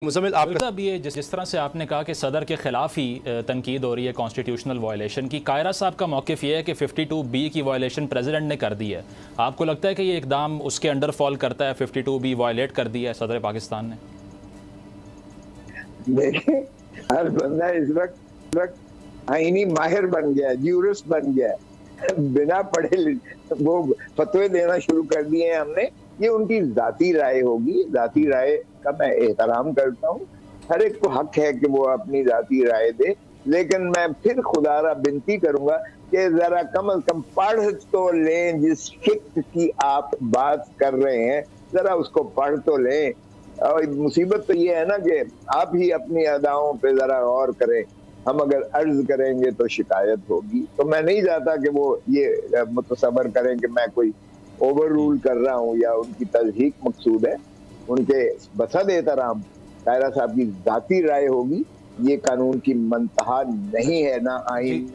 मुज़म्मिल आप साहब, ये जिस तरह से आपने कहा कि सदर के ख़िलाफ़ ही तनकीद हो रही है कॉन्स्टिट्यूशनल वायलेशन की, कायरा साहब का मौक़िफ़ ये है कि 52B की वायलेशन प्रेसिडेंट ने कर दी है। आपको लगता है कि ये इक़दाम उसके अंडर फॉल करता है, 52B वायलेट कर दिया है सदर पाकिस्तान ने? देखिए, हर बंदा इस वक्त आईनी माहिर बन गया, ज्यूरिस्ट बन गया। बिना पढ़े वो फतवे देना शुरू कर दिए हैं हमने। ये उनकी जाती राय होगी, जाती राय का मैं एहतराम करता हूँ। हर एक को हक है कि वो अपनी जाती राय दे, लेकिन मैं फिर खुदारा विनती करूंगा कि जरा कम अज कम पढ़ तो लें। जिस फिक्र की आप बात कर रहे हैं, जरा उसको पढ़ तो लें। और मुसीबत तो ये है ना कि आप ही अपनी अदाओं पे जरा गौर करें। हम अगर अर्ज करेंगे तो शिकायत होगी। तो मैं नहीं चाहता कि वो ये मुतसबर करें कि मैं कोई ओवर रूल कर रहा हूँ या उनकी तजहीक मकसूद है। उनके बसद एहतराम कायरा साहब की जाती राय होगी। ये कानून की मंतहा नहीं है, ना आइन